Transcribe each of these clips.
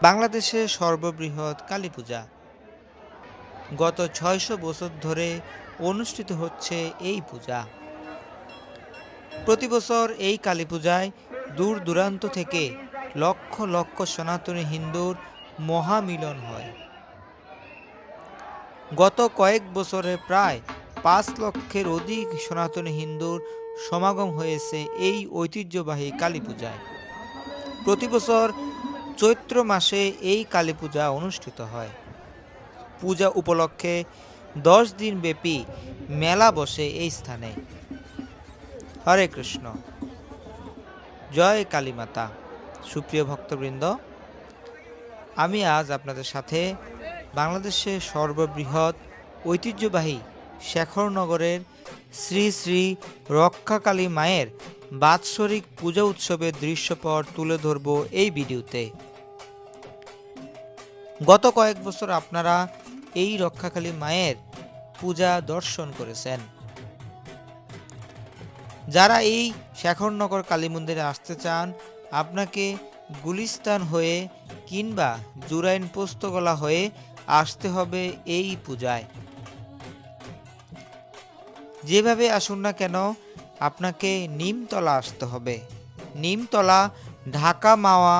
বাংলাদেশের সর্ববৃহৎ কালী পূজা গত ৬০০ বছর ধরে অনুষ্ঠিত হচ্ছে এই পূজা। প্রতি বছর এই কালী পূজায় দূর দূরান্ত থেকে লক্ষ লক্ষ সনাতনী হিন্দুর মহামিলন হয়। গত কয়েক বছরে প্রায় ৫ লক্ষের অধিক সনাতনী হিন্দুর সমাগম হয়েছে এই ঐতিহ্যবাহী কালী পূজায়। প্রতি বছর চৈত্র মাসে এই কালী পূজা অনুষ্ঠিত হয়। পূজা উপলক্ষে ১০ দিন ব্যাপী মেলা বসে এই স্থানে। হরে কৃষ্ণ, জয় কালীমাতা। সুপ্রিয় ভক্তবৃন্দ, আমি আজ আপনাদের সাথে বাংলাদেশের সর্ববৃহৎ ঐতিহ্যবাহী শেখরনগরের শ্রী শ্রী রক্ষাকালী মায়ের বাৎসরিক পূজা উৎসবের দৃশ্যপট তুলে ধরব এই ভিডিওতে। গত কয়েক বছর আপনারা এই রক্ষাকালী মায়ের পূজা দর্শন করেছেন। যারা এই শেখরনগর কালী মন্দিরে আসতে চান, আপনাকে গুলিস্তান হয়ে কিংবা জুরাইন পোস্তগোলা হয়ে আসতে হবে এই পূজায়। যেভাবে আসুন না কেন, আপনাকে নিমতলা আসতে হবে। নিমতলা ঢাকা মাওয়া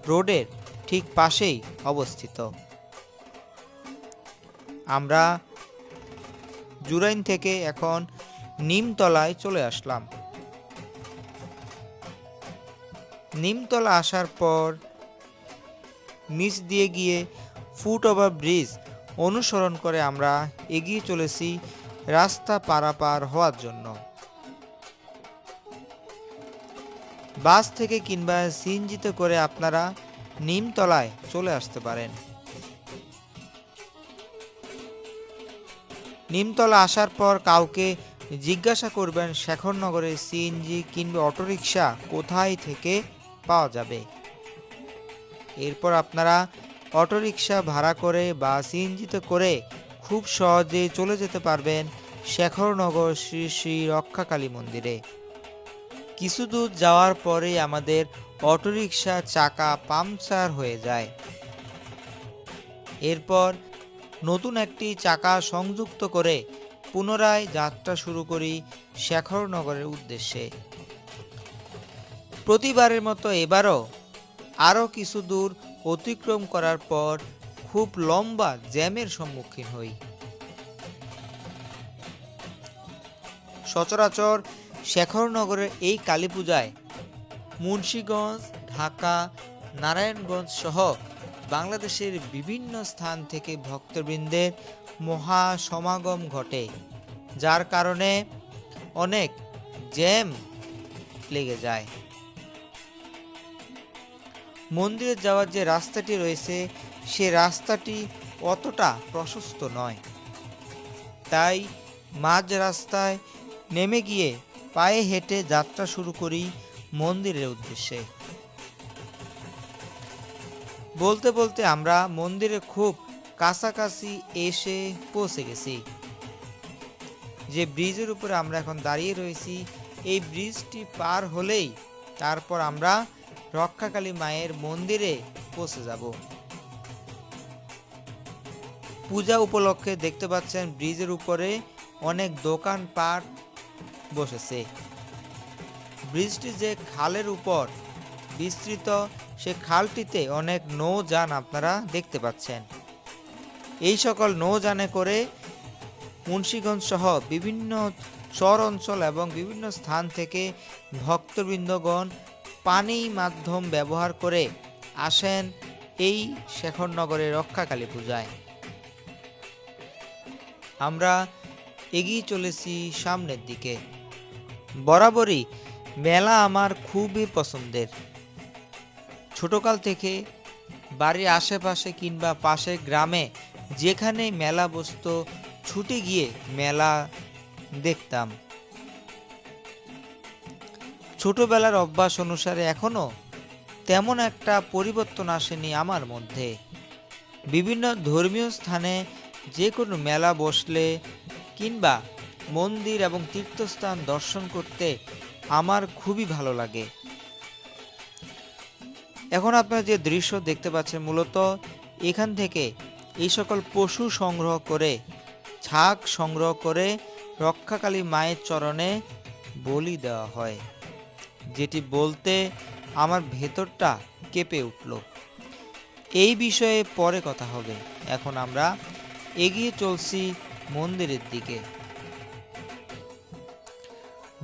রোডের ঠিক পাশেই অবস্থিত। আমরা জুরাইন থেকে এখন নিমতলায় চলে আসলাম। নিমতলা আসার পর নিচ দিয়ে গিয়ে ফুট ওভার ব্রিজ অনুসরণ করে আমরা এগিয়ে চলেছি রাস্তা পারাপার হওয়ার জন্য। বাস থেকে কিংবা সিএনজিতে করে আপনারা নিমতলায় চলে আসতে পারেন। নিমতলা আসার পর কাউকে জিজ্ঞাসা করবেন শেখরনগরের সিএনজি কিংবা অটোরিকশা কোথায় থেকে পাওয়া যাবে। এরপর আপনারা অটোরিকশা ভাড়া করে বা সিএনজিতে করে খুব সহজে চলে যেতে পারবেন শেখরনগর শ্রী শ্রী রক্ষাকালী মন্দিরে। কিছু দূর যাওয়ার পরে আমাদের অটোরিকশা চাকা পাংচার হয়ে যায়। এরপর নতুন একটি চাকা সংযুক্ত করে পুনরায় যাত্রা শুরু করি শেখরনগরের উদ্দেশ্যে। প্রতিবারের মতো এবারও আরও কিছু দূর অতিক্রম করার পর খুব লম্বা জ্যামের সম্মুখীন হই। সচরাচর শেখরনগরের এই কালী পূজায় মুন্সিগঞ্জ, ঢাকা, নারায়ণগঞ্জ সহ বাংলাদেশের বিভিন্ন স্থান থেকে ভক্তবৃন্দের মহা সমাগম ঘটে, যার কারণে অনেক জ্যাম লেগে যায়। মন্দিরে যাওয়ার যে রাস্তাটি রয়েছে সে রাস্তাটি অতটা প্রশস্ত নয়, তাই মাঝ রাস্তায় নেমে গিয়ে পায়ে হেঁটে যাত্রা শুরু করি মন্দিরের উদ্দেশ্যে। বলতে বলতে আমরা মন্দিরে খুব কাছাকাছি এসে পৌঁছে গেছি। যে ব্রিজের উপরে আমরা এখন দাঁড়িয়ে রয়েছি, এই ব্রিজটি পার হলেই তারপর আমরা রক্ষাকালী মায়ের মন্দিরে পৌঁছে যাব। পূজা উপলক্ষে দেখতে পাচ্ছেন ব্রিজের উপরে অনেক দোকানপাট বসেছে। ব্রিজটি যে খালের উপর বিস্তৃত, সে খালটিতে অনেক নৌযান আপনারা দেখতে পাচ্ছেন। এই সকল নৌযানে করে মুন্সিগঞ্জ সহ বিভিন্ন চর অঞ্চল এবং বিভিন্ন স্থান থেকে ভক্তবৃন্দগণ পানি মাধ্যম ব্যবহার করে আসেন এই শেখরনগরের রক্ষাকালী পূজায়। আমরা এগিয়ে চলেছি সামনের দিকে। বরাবরই মেলা আমার খুবই পছন্দের। ছোটকাল থেকে বাড়ির আশেপাশে কিংবা পাশের গ্রামে যেখানে মেলা বসতো ছুটে গিয়ে মেলা দেখতাম। ছোটবেলার অভ্যাস অনুসারে এখনো তেমন একটা পরিবর্তন আসেনি আমার মধ্যে। বিভিন্ন ধর্মীয় স্থানে যে কোনো মেলা বসলে কিংবা মন্দির এবং তীর্থস্থান দর্শন করতে আমার খুবই ভালো লাগে। এখন আপনারা যে দৃশ্য দেখতে পাচ্ছেন, মূলত এখান থেকে এই সকল পশু সংগ্রহ করে, ছাগ সংগ্রহ করে রক্ষাকালী মায়ের চরণে বলি দেওয়া হয়, যেটি বলতে আমার ভেতরটা কেঁপে উঠল। এই বিষয়ে পরে কথা হবে। এখন আমরা এগিয়ে চলছি মন্দিরের দিকে।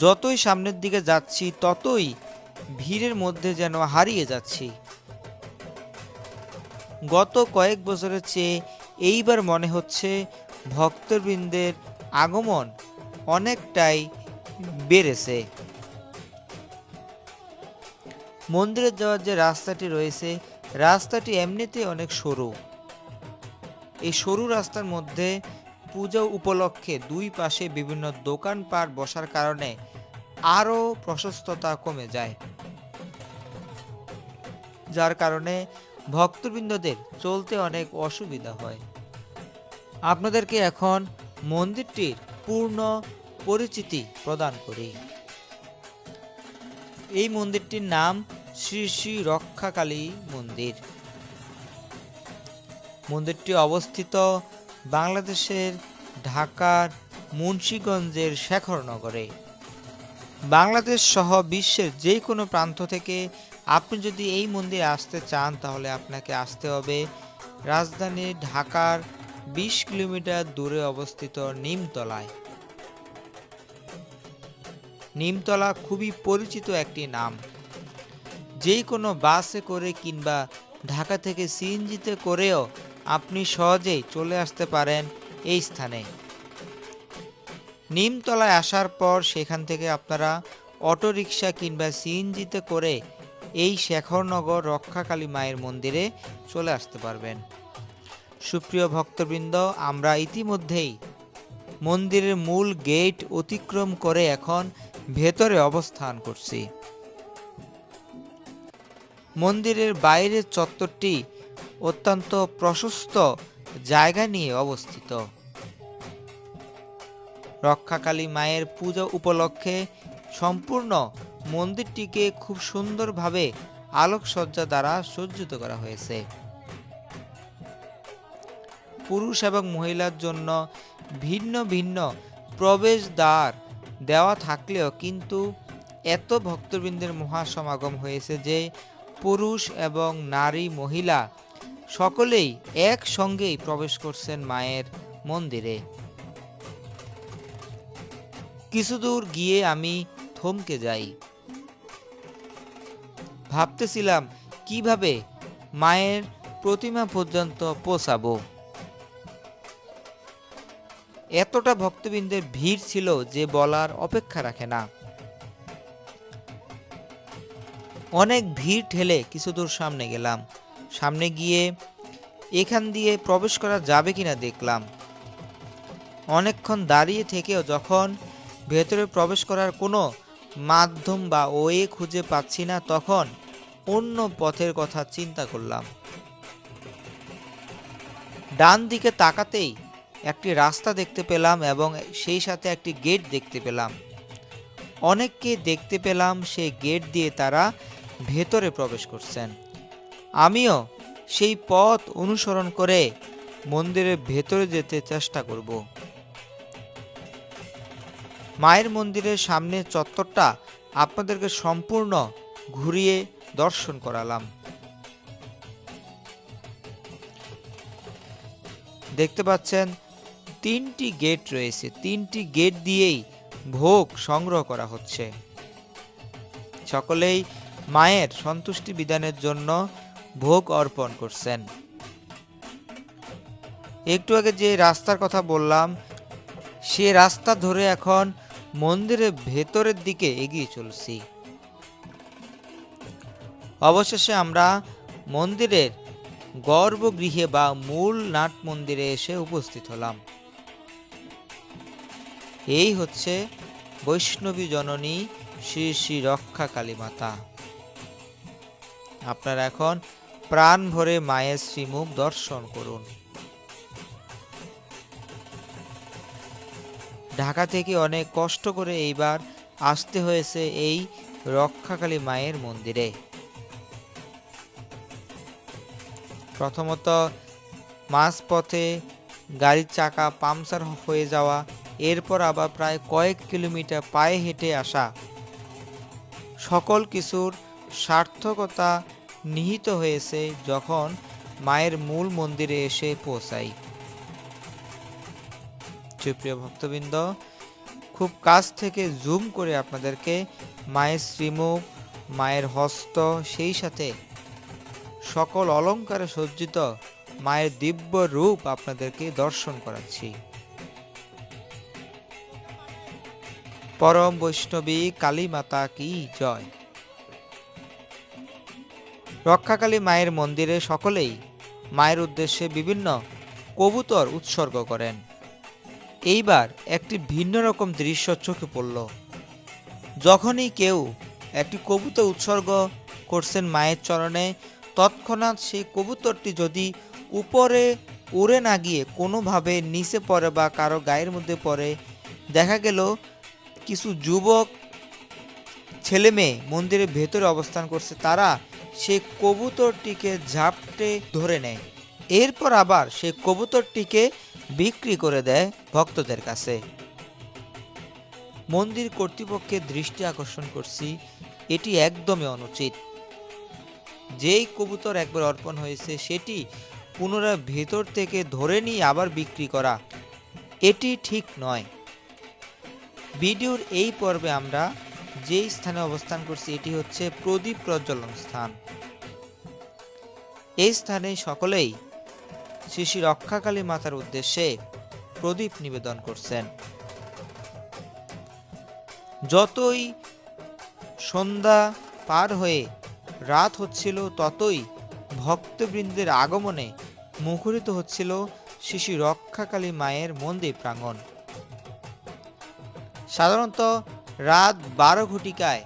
যতই সামনের দিকে যাচ্ছি ততই ভিড়ের মধ্যে যেন হারিয়ে যাচ্ছি। গত কয়েক বছরের চেয়ে এইবার মনে হচ্ছে ভক্তবৃন্দের আগমন অনেকটাই বেড়েছে। মন্দিরে যাওয়ার যে রাস্তাটি রয়েছে, রাস্তাটি এমনিতে অনেক সরু। এই সরু রাস্তার মধ্যে পূজা উপলক্ষে দুই পাশে বিভিন্ন দোকানপাট বসার কারণে আরও প্রশস্ততা কমে যায়, যার কারণে ভক্তবৃন্দদের চলতে অনেক অসুবিধা হয়। আপনাদেরকে এখন মন্দিরটির পূর্ণ পরিচিতি প্রদান করি। এই মন্দিরটির নাম শ্রী শ্রী রক্ষাকালী মন্দির। মন্দিরটি অবস্থিত বাংলাদেশের ঢাকার মুন্সিগঞ্জের শেখরনগরে। বাংলাদেশ সহ বিশ্বের যে কোনো প্রান্ত থেকে আপনি যদি এই মন্দিরে আসতে চান, তাহলে আপনাকে আসতে হবে রাজধানী ঢাকার 20 কিলোমিটার দূরে অবস্থিত নিমতলায়। নিমতলা খুবই পরিচিত একটি নাম। যে কোনো বাসে করে কিংবা ঢাকা থেকে সিএনজিতে করেও আপনি সহজেই চলে আসতে পারেন এই স্থানে। নিমতলায় আসার পর সেখান থেকে আপনারা অটোরিকশা কিংবা সিএনজিতে করে এই শেখরনগর রক্ষাকালী মায়ের মন্দিরে চলে আসতে পারবেন। সুপ্রিয় ভক্তবৃন্দ, আমরা ইতিমধ্যেই মন্দিরের মূল গেট অতিক্রম করে এখন ভেতরে অবস্থান করছি। মন্দিরের বাইরের চত্বরটি অত্যন্ত প্রশস্ত জায়গা নিয়ে অবস্থিত। রক্ষাকালী মায়ের পূজা উপলক্ষে সম্পূর্ণ মন্দিরটিকে খুব সুন্দরভাবে আলোকসজ্জা দ্বারা সজ্জিত করা হয়েছে। পুরুষ এবং মহিলার জন্য ভিন্ন ভিন্ন প্রবেশদ্বার দেওয়া থাকলেও কিন্তু এত ভক্তবৃন্দের মহাসমাগম হয়েছে যে পুরুষ এবং নারী মহিলা সকলেই একসঙ্গেই প্রবেশ করছেন মায়ের মন্দিরে। কিছু দূর গিয়ে আমি থমকে যাই। ভাবতেছিলাম কিভাবে মায়ের প্রতিমা পর্যন্ত পৌঁছাবো। এতটা ভক্তবৃন্দের ভিড় ছিল যে বলার অপেক্ষা রাখে না। অনেক ভিড় ঠেলে কিছু দূর সামনে গেলাম। সামনে গিয়ে এখান দিয়ে প্রবেশ করা যাবে কিনা দেখলাম। অনেকক্ষণ দাঁড়িয়ে থেকেও যখন ভেতরে প্রবেশ করার কোনো মাধ্যম বা ওয়ে খুঁজে পাচ্ছি না, তখন অন্য পথের কথা চিন্তা করলাম। ডান দিকে তাকাতেই একটি রাস্তা দেখতে পেলাম এবং সেই সাথে একটি গেট দেখতে পেলাম। অনেককে দেখতে পেলাম সেই গেট দিয়ে তারা ভেতরে প্রবেশ করছেন। আমিও সেই পথ অনুসরণ করে মন্দিরের ভেতরে যেতে চেষ্টা করব। মায়ের মন্দিরের সামনে চত্বরটা আপনাদেরকে সম্পূর্ণ ঘুরিয়ে দর্শন করালাম। দেখতে পাচ্ছেন 3টি গেট রয়েছে। 3টি গেট দিয়েই ভোগ সংগ্রহ করা হচ্ছে। সকলেই মায়ের সন্তুষ্টি বিধানের জন্য ভোগ অর্পণ করছেন। একটু আগে যে রাস্তার কথা বললাম, সে রাস্তা ধরে এখন মন্দিরের ভেতরের দিকে এগিয়ে চলছি। অবশেষে আমরা মন্দিরের গর্ভগৃহে বা মূল নাট মন্দিরে এসে উপস্থিত হলাম। এই হচ্ছে বৈষ্ণবী জননী শ্রী শ্রী রক্ষাকালী মাতা। আপনারা এখন প্রাণ ভরে মায়ের শ্রীমুখ দর্শন করুন। ঢাকা থেকে অনেক কষ্ট করে এইবার আসতে হয়েছে এই রক্ষাকালী মায়ের মন্দিরে। প্রথমত মাঝপথে গাড়ির চাকা পাংচার হয়ে যাওয়া, এরপর আবার প্রায় কয়েক কিলোমিটার পায়ে হেঁটে আসা, সকল কিছুর সার্থকতা নিহিত হয়েছে যখন মায়ের মূল মন্দিরে এসে পৌঁছাই। সুপ্রিয় ভক্তবৃন্দ, খুব কাছ থেকে জুম করে আপনাদেরকে মায়ের শ্রীমুখ, মায়ের হস্ত, সেই সাথে সকল অলঙ্কারে সজ্জিত মায়ের দিব্য রূপ আপনাদেরকে দর্শন করাচ্ছি। পরম বৈষ্ণবী কালী মাতা কি জয়। রক্ষাকালী মায়ের মন্দিরে সকলেই মায়ের উদ্দেশ্যে বিভিন্ন কবুতর উৎসর্গ করেন। এইবার একটি ভিন্ন রকম দৃশ্য চোখে পড়ল। যখনই কেউ একটি কবুতর উৎসর্গ করছেন মায়ের চরণে, তৎক্ষণাৎ সেই কবুতরটি যদি উপরে উড়ে না গিয়ে কোনোভাবে নিচে পড়ে বা কারো গায়ের মধ্যে পড়ে, দেখা গেল কিছু যুবক ছেলে মেয়ে মন্দিরের ভেতরে অবস্থান করছে, তারা সেই কবুতরটিকে ঝাপটে ধরে নেয়, এরপর আবার সেই কবুতরটিকে বিক্রি করে দেয় ভক্তদের কাছে। মন্দির কর্তৃপক্ষের দৃষ্টি আকর্ষণ করছি, এটি একদমই অনুচিত। যেই কবুতর একবার অর্পণ হয়েছে সেটি পুনরায় ভেতর থেকে ধরে নিয়ে আবার বিক্রি করা, এটি ঠিক নয়। ভিডিওর এই পর্বে আমরা যেই স্থানে অবস্থান করছি এটি হচ্ছে প্রদীপ প্রজ্বলন স্থান। এই স্থানে সকলেই শ্রী শ্রী রক্ষাকালী মাতার উদ্দেশ্যে প্রদীপ নিবেদন করছেন। যতই সন্ধ্যা পার হয়ে রাত হচ্ছিল, ততই ভক্তবৃন্দের আগমনে মুখরিত হচ্ছিল শ্রী শ্রী রক্ষাকালী মায়ের মন্দির প্রাঙ্গণ। সাধারণত রাত 12 ঘটিকায়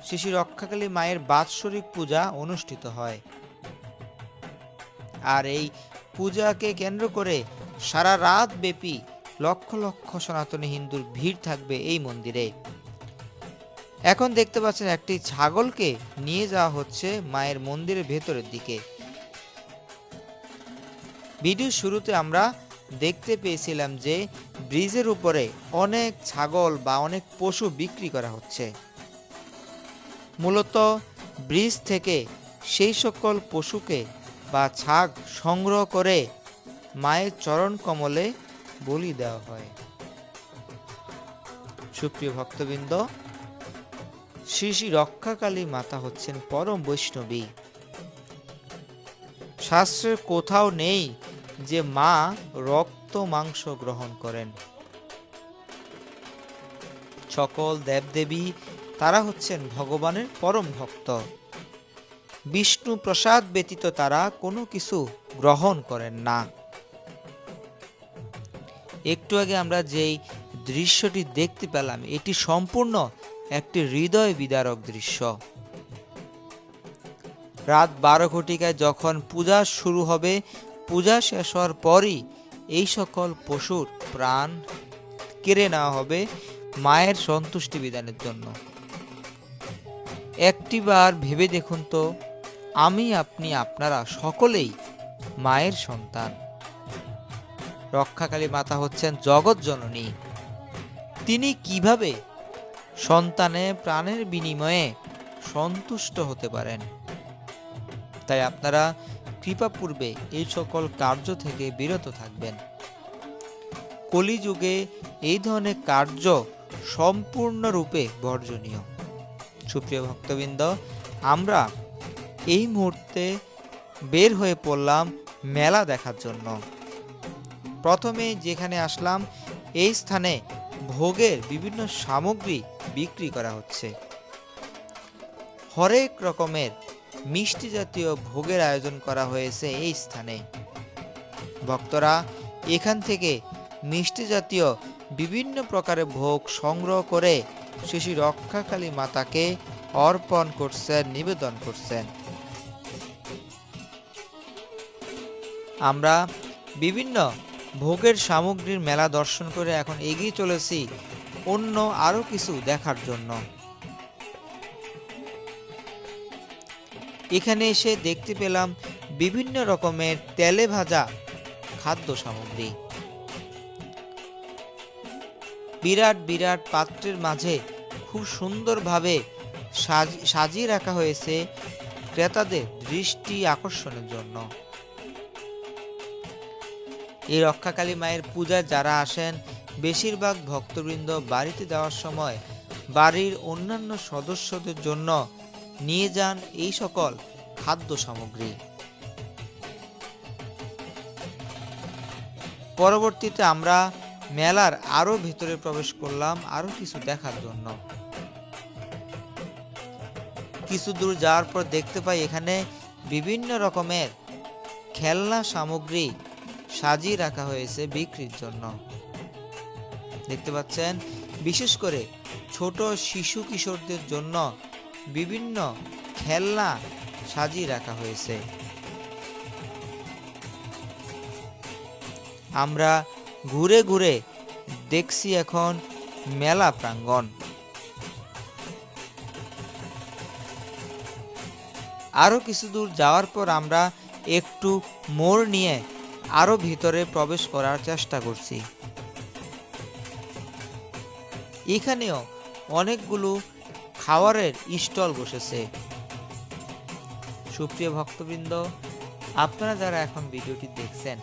শ্রী শ্রী রক্ষাকালী মায়ের বাৎসরিক পূজা অনুষ্ঠিত হয়। আর এই পূজাকে কেন্দ্র করে সারা রাত ব্যাপী লক্ষ লক্ষ সনাতনী হিন্দুর ভিড় থাকবে এই মন্দিরে। এখন দেখতে পাচ্ছেন একটি ছাগলকে নিয়ে যাওয়া হচ্ছে মায়ের মন্দিরের ভেতরের দিকে। ভিডিও শুরুতে আমরা দেখতে পেয়েছিলাম যে ব্রিজের উপরে অনেক ছাগল বা অনেক পশু বিক্রি করা হচ্ছে। মূলত ব্রিজ থেকে সেই সকল পশুকে বা ছাগ সংগ্রহ করে মায়ের চরণ কমলে বলি দেওয়া হয়। সুপ্রিয় ভক্তবৃন্দ, শ্রী শ্রী রক্ষাকালী মাতা হচ্ছেন পরম বৈষ্ণবী। শাস্ত্রের কোথাও নেই যে মা রক্ত মাংস গ্রহণ করেন। সকল দেবদেবী তারা হচ্ছেন ভগবানের পরম ভক্ত। বিষ্ণু প্রসাদ ব্যতীত তারা কোনো কিছু গ্রহণ করেন না। একটু আগে আমরা যেই দৃশ্যটি দেখতে পেলাম, এটি সম্পূর্ণ একটি হৃদয় বিদারক দৃশ্য। রাত 12 ঘটিকায় যখন পূজা শুরু হবে, পূজা শেষ হওয়ার পরই এই সকল পশুর প্রাণ কেড়ে নেওয়া হবে মায়ের সন্তুষ্টি বিধানের জন্য। একটিবার ভেবে দেখুন তো, আমি, আপনি, আপনারা সকলেই মায়ের সন্তান। রক্ষাকালী মাতা হচ্ছেন জগৎ জননী। তিনি কিভাবে সন্তানের প্রাণের বিনিময়ে সন্তুষ্ট হতে পারেন? তাই আপনারা কৃপাপূর্বে এই সকল কার্য থেকে বিরত থাকবেন। কলিযুগে এই ধরনের কার্য সম্পূর্ণরূপে বর্জনীয়। সুপ্রিয় ভক্তবৃন্দ, আমরা এই মুহূর্তে বের হয়ে পড়লাম মেলা দেখার জন্য। প্রথমে যেখানে আসলাম, এই স্থানে ভোগের বিভিন্ন সামগ্রী বিক্রি করা হচ্ছে। হরেক রকমের মিষ্টি জাতীয় ভোগের আয়োজন করা হয়েছে এই স্থানে। ভক্তরা এখান থেকে মিষ্টি জাতীয় বিভিন্ন প্রকারের ভোগ সংগ্রহ করে শ্রী শ্রী রক্ষাকালী মাতাকে অর্পণ করছেন, নিবেদন করছেন। আমরা বিভিন্ন ভোগের সামগ্রীর মেলা দর্শন করে এখন এগিয়ে চলেছি অন্য আরো কিছু দেখার জন্য। এখানে এসে দেখতে পেলাম বিভিন্ন রকমের তেলে ভাজা খাদ্য সামগ্রী। বিরাট বিরাট পাত্রের মাঝে খুব সুন্দরভাবে সাজিয়ে রাখা হয়েছে ক্রেতাদের দৃষ্টি আকর্ষণের জন্য। এই রক্ষাকালী মায়ের পূজায় যারা আসেন বেশিরভাগ ভক্তবৃন্দ বাড়িতে যাওয়ার সময় বাড়ির অন্যান্য সদস্যদের জন্য নিয়ে যান এই সকল খাদ্য সামগ্রী। পরবর্তীতে আমরা মেলার আরো ভিতরে প্রবেশ করলাম আরো কিছু দেখার জন্য। কিছু দূর যাওয়ার পর দেখতে পাই এখানে বিভিন্ন রকমের খেলনা সামগ্রী সাজিয়ে রাখা হয়েছে বিক্রির জন্য। দেখতে পাচ্ছেন বিশেষ করে ছোট শিশু কিশোরদের জন্য বিভিন্ন খেলনা সাজিয়ে রাখা হয়েছে। আমরা ঘুরে ঘুরে দেখছি এখন মেলা প্রাঙ্গণ। আরো কিছু দূর যাওয়ার পর আমরা একটু মোড় নিয়ে আরো ভিতরে প্রবেশ করার চেষ্টা করছি। এখানেও অনেকগুলো খাবারের স্টল বসেছে। সুপ্রিয় ভক্তবৃন্দ, আপনারা যারা এখন ভিডিওটি দেখছেন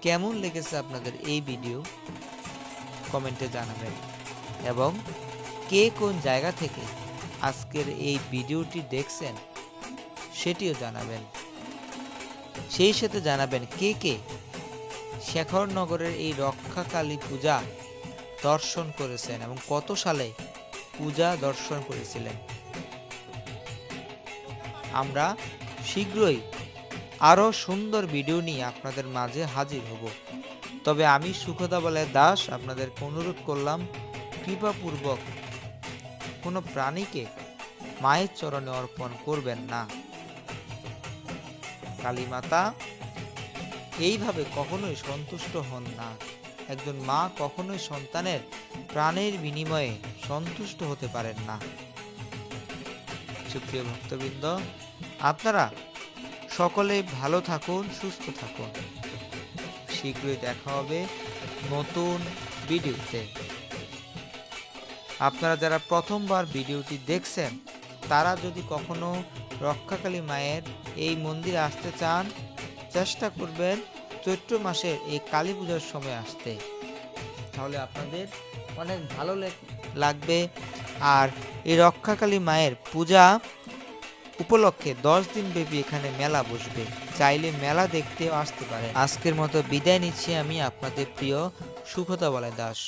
কেমন লেগেছে আপনাদের এই ভিডিও কমেন্টে জানাবেন এবং কে কোন জায়গা থেকে আজকের এই ভিডিওটি দেখছেন সেটিও জানাবেন। সেই সাথে জানাবেন কে কে শেখরনগরের এই রক্ষাকালী পূজা দর্শন করেছেন এবং কত সালে পূজা দর্শন করেছিলেন। আমরা শীঘ্রই আরো সুন্দর ভিডিও নিয়ে আপনাদের মাঝে হাজির হব। তবে আমি সুখদা বলয় দাস আপনাদেরকে অনুরোধ করলাম কৃপাপূর্বক কোনো প্রাণীকে মায়ের চরণে অর্পণ করবেন না। কালী মাতা এইভাবে কখনোই সন্তুষ্ট হন না। একজন মা কখনোই সন্তানের প্রাণের বিনিময়ে সন্তুষ্ট হতে পারেন না। সুপ্রিয় ভক্তবৃন্দ, আপনারা সকলে ভালো থাকুন, সুস্থ থাকুন। শীঘ্রই দেখা হবে নতুন ভিডিওতে। আপনারা যারা প্রথমবার ভিডিওটি দেখছেন তারা যদি কখনো রক্ষাকালী মায়ের এই মন্দিরে আসতে চান চেষ্টা করবেন চৈত্র মাসের এই কালী পূজার সময় আসতে, তাহলে আপনাদের অনেক ভালো লাগবে। আর এই রক্ষাকালী মায়ের পূজা উপলক্ষে 10 দিন ব্যাপী এখানে মেলা বসবে, চাইলে মেলা দেখতেও আসতে পারে। আজকের মতো বিদায় নিচ্ছি আমি আপনাদের প্রিয় সুখদা বলয় দাস।